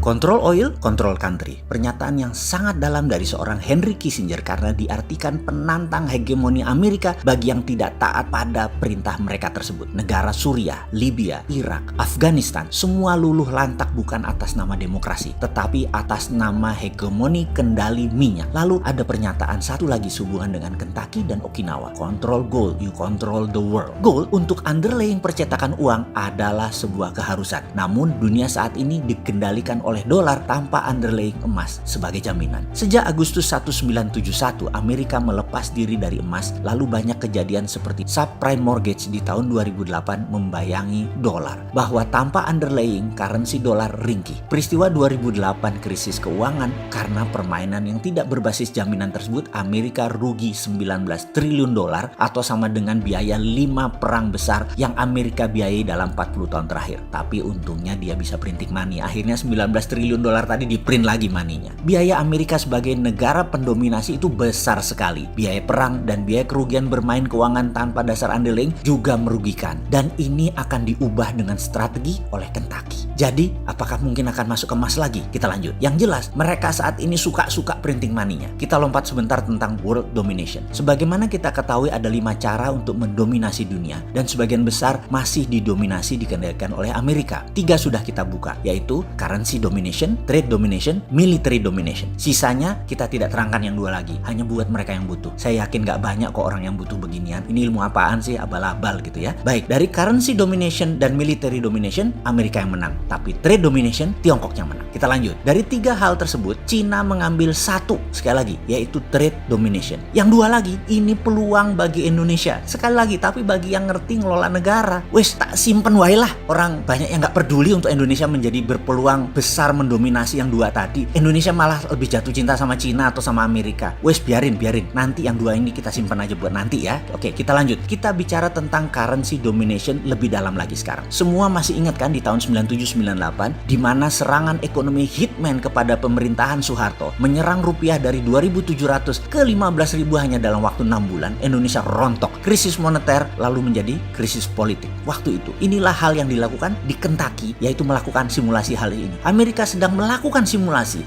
Control oil, control country. Pernyataan yang sangat dalam dari seorang Henry Kissinger karena diartikan penantang hegemoni Amerika bagi yang tidak taat pada perintah mereka tersebut. Negara Suriah, Libya, Irak, Afghanistan, semua luluh lantak bukan atas nama demokrasi, tetapi atas nama hegemoni kendali minyak. Lalu ada pernyataan satu lagi sehubungan dengan Kentucky dan Okinawa. Control gold, you control the world. Gold untuk underlying percetakan uang adalah sebuah keharusan. Namun dunia saat ini dikendalikan oleh dolar tanpa underlying emas sebagai jaminan. Sejak Agustus 1971, Amerika melepas diri dari emas, lalu banyak kejadian seperti subprime mortgage di tahun 2008 membayangi dolar, bahwa tanpa underlying currency dolar ringkih. Peristiwa 2008 krisis keuangan karena permainan yang tidak berbasis jaminan tersebut, Amerika rugi 19 triliun dolar atau sama dengan biaya 5 perang besar yang Amerika biayai dalam 40 tahun terakhir. Tapi untungnya dia bisa printing money. Akhirnya 19 triliun dolar tadi di print lagi maninya. Biaya Amerika sebagai negara pendominasi itu besar sekali. Biaya perang dan biaya kerugian bermain keuangan tanpa dasar underlying juga merugikan. Dan ini akan diubah dengan strategi oleh Kentucky. Jadi, apakah mungkin akan masuk ke emas lagi? Kita lanjut. Yang jelas, mereka saat ini suka-suka printing money-nya. Kita lompat sebentar tentang world domination. Sebagaimana kita ketahui ada 5 cara untuk mendominasi dunia. Dan sebagian besar masih didominasi dikendalikan oleh Amerika. 3 sudah kita buka, yaitu currency domination, trade domination, military domination. Sisanya kita tidak terangkan yang 2 lagi, hanya buat mereka yang butuh. Saya yakin gak banyak kok orang yang butuh beginian. Ini ilmu apaan sih, abal-abal gitu ya. Baik, dari currency domination dan military domination, Amerika yang menang. Tapi trade domination, Tiongkok yang menang. Kita lanjut. Dari 3 hal tersebut, Cina mengambil 1, sekali lagi, yaitu trade domination. Yang 2 lagi, ini peluang bagi Indonesia. Sekali lagi, tapi bagi yang ngerti ngelola negara, wes tak simpen wae lah. Orang banyak yang gak peduli untuk Indonesia menjadi berpeluang besar mendominasi yang 2 tadi. Indonesia malah lebih jatuh cinta sama Cina atau sama Amerika. Wes biarin. Nanti yang 2 ini kita simpan aja buat nanti ya. Oke, kita lanjut. Kita bicara tentang currency domination lebih dalam lagi sekarang. Semua masih ingat kan di tahun 97-98 di mana serangan ekonomi hitman kepada pemerintahan Soeharto menyerang rupiah dari 2.700 ke 15.000 hanya dalam waktu 6 bulan. Indonesia rontok. Krisis moneter lalu menjadi krisis politik. Waktu itu, inilah hal yang dilakukan di Kentucky, yaitu melakukan simulasi hal ini. Amerika sedang melakukan simulasi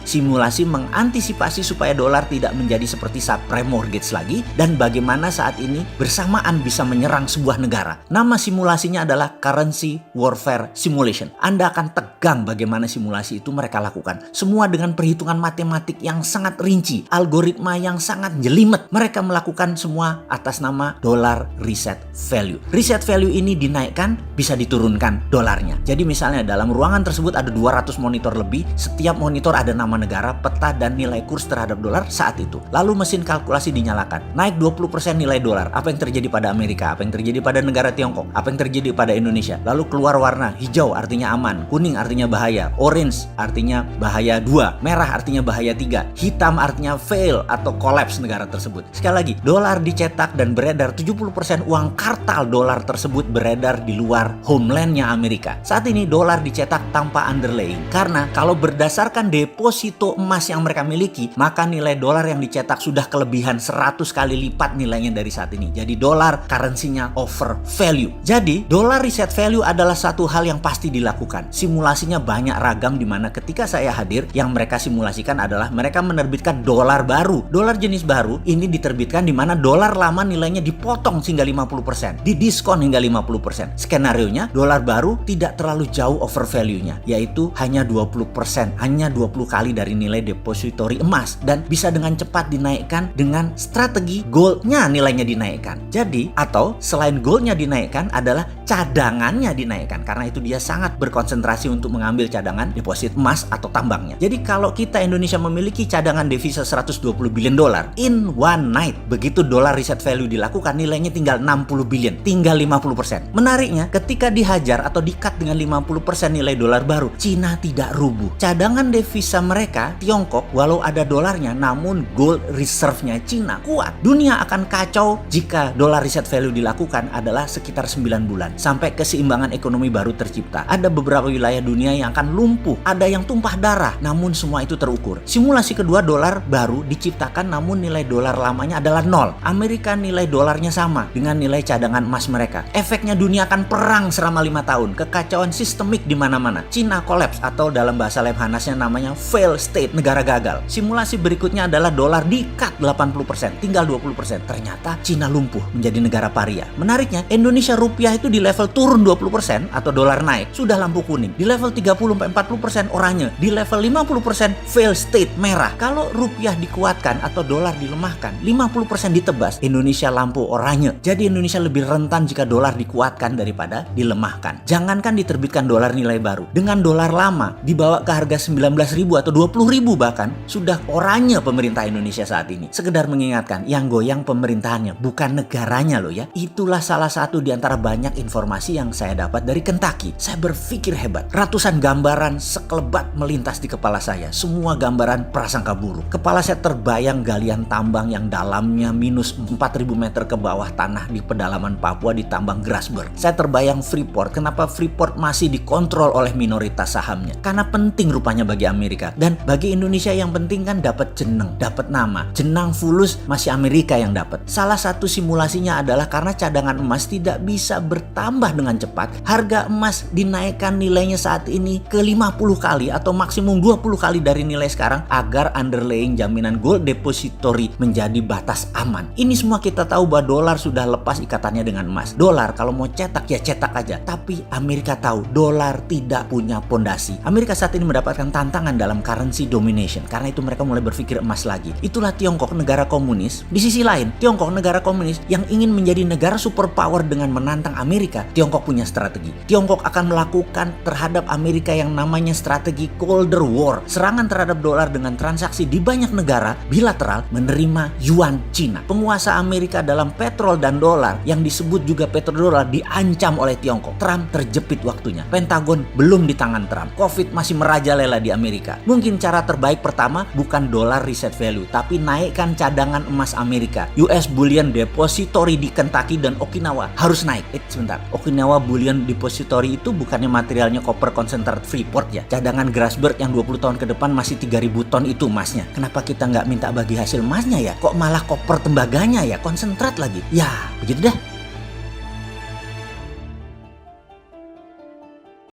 mengantisipasi supaya dolar tidak menjadi seperti subprime mortgage lagi dan bagaimana saat ini bersamaan bisa menyerang sebuah negara. Nama simulasinya adalah currency warfare simulation. Anda akan tegang bagaimana simulasi itu mereka lakukan. Semua dengan perhitungan matematik yang sangat rinci, algoritma yang sangat jelimet. Mereka melakukan semua atas nama dollar reset value. Reset value ini dinaikkan, bisa diturunkan dolarnya. Jadi misalnya dalam ruangan tersebut ada 200 monitor lebih, setiap monitor ada nama negara, peta dan nilai kurs terhadap dolar saat itu. Lalu mesin kalkulasi dinyalakan. Naik 20% nilai dolar. Apa yang terjadi pada Amerika? Apa yang terjadi pada negara Tiongkok? Apa yang terjadi pada Indonesia? Lalu keluar warna hijau artinya aman, kuning artinya bahaya, orange artinya bahaya 2, merah artinya bahaya 3, hitam artinya fail atau collapse negara tersebut. Sekali lagi, dolar dicetak dan beredar, 70% uang kartal dolar tersebut beredar di luar homelandnya Amerika. Saat ini dolar dicetak tanpa underlying. Karena kalau berdasarkan deposito emas yang mereka miliki, maka nilai dolar yang dicetak sudah kelebihan 100 kali lipat nilainya dari saat ini. Jadi dolar currency-nya over value. Jadi dollar reset value adalah satu hal yang pasti dilakukan. Simulasinya banyak ragam di mana ketika saya hadir, yang mereka simulasikan adalah mereka menerbitkan dolar baru. Dolar jenis baru ini diterbitkan di mana dolar lama nilainya dipotong hingga 50%, didiskon hingga 50%. Skenarionya dolar baru tidak terlalu jauh over value-nya, yaitu hanya 20%, hanya 20 kali dari nilai depository emas dan bisa dengan cepat dinaikkan dengan strategi goldnya nilainya dinaikkan. Jadi, atau selain goldnya dinaikkan adalah cadangannya dinaikkan karena itu dia sangat berkonsentrasi untuk mengambil cadangan deposit emas atau tambangnya. Jadi kalau kita Indonesia memiliki cadangan devisa 120 billion dolar in one night, begitu dolar reset value dilakukan nilainya tinggal 60 billion, tinggal 50%. Menariknya ketika dihajar atau di-cut dengan 50% nilai dolar baru, Cina tidak rubuh. Cadangan devisa mereka Tiongkok walau ada dolarnya namun gold reserve-nya Cina kuat. Dunia akan kacau jika dolar reset value dilakukan adalah sekitar 9 bulan sampai keseimbangan ekonomi baru tercipta. Ada beberapa wilayah dunia yang akan lumpuh, ada yang tumpah darah, namun semua itu terukur. Simulasi kedua dolar baru diciptakan namun nilai dolar lamanya adalah 0. Amerika nilai dolarnya sama dengan nilai cadangan emas mereka. Efeknya dunia akan perang selama 5 tahun, kekacauan sistemik di mana-mana. Cina kolaps atau dalam dalam bahasa Lemhanasnya namanya fail state, negara gagal. Simulasi berikutnya adalah dolar di-cut 80%, tinggal 20%. Ternyata Cina lumpuh menjadi negara paria. Menariknya, Indonesia rupiah itu di level turun 20% atau dolar naik, sudah lampu kuning. Di level 30-40% oranye, di level 50% fail state, merah. Kalau rupiah dikuatkan atau dolar dilemahkan, 50% ditebas, Indonesia lampu oranye. Jadi Indonesia lebih rentan jika dolar dikuatkan daripada dilemahkan. Jangankan diterbitkan dolar nilai baru, dengan dolar lama dibawa ke harga 19.000 atau 20.000 bahkan, sudah oranye pemerintah Indonesia saat ini. Sekedar mengingatkan, yang goyang pemerintahannya, bukan negaranya loh ya. Itulah salah satu di antara banyak informasi yang saya dapat dari Kentucky. Saya berpikir hebat. Ratusan gambaran sekelebat melintas di kepala saya. Semua gambaran prasangka buruk. Kepala saya terbayang galian tambang yang dalamnya minus 4.000 meter ke bawah tanah di pedalaman Papua di tambang Grasberg. Saya terbayang Freeport. Kenapa Freeport masih dikontrol oleh minoritas sahamnya? Karena penting rupanya bagi Amerika. Dan bagi Indonesia yang penting kan dapat jeneng, dapat nama. Jenang fulus masih Amerika yang dapat. Salah satu simulasinya adalah karena cadangan emas tidak bisa bertambah dengan cepat. Harga emas dinaikkan nilainya saat ini ke 50 kali atau maksimum 20 kali dari nilai sekarang agar underlying jaminan gold depository menjadi batas aman. Ini semua kita tahu bahwa dolar sudah lepas ikatannya dengan emas. Dolar kalau mau cetak ya cetak aja. Tapi Amerika tahu dolar tidak punya pondasi. Amerika saat ini mendapatkan tantangan dalam currency domination. Karena itu mereka mulai berpikir emas lagi. Itulah Tiongkok, negara komunis. Di sisi lain, Tiongkok negara komunis yang ingin menjadi negara superpower dengan menantang Amerika. Tiongkok punya strategi. Tiongkok akan melakukan terhadap Amerika yang namanya strategi Cold War. Serangan terhadap dolar dengan transaksi di banyak negara bilateral menerima yuan Cina. Penguasa Amerika dalam petrol dan dolar yang disebut juga petrodolar diancam oleh Tiongkok. Trump terjepit waktunya. Pentagon belum di tangan Trump. Covid masih merajalela di Amerika. Mungkin cara terbaik pertama bukan dolar reset value, tapi naikkan cadangan emas Amerika. US Bullion Depository di Kentucky dan Okinawa harus naik. Sebentar. Okinawa Bullion Depository itu bukannya materialnya koper konsentrat Freeport ya? Cadangan Grasberg yang 20 tahun ke depan masih 3.000 ton itu emasnya. Kenapa kita nggak minta bagi hasil emasnya ya? Kok malah koper tembaganya ya? Konsentrat lagi. Ya, begitu dah.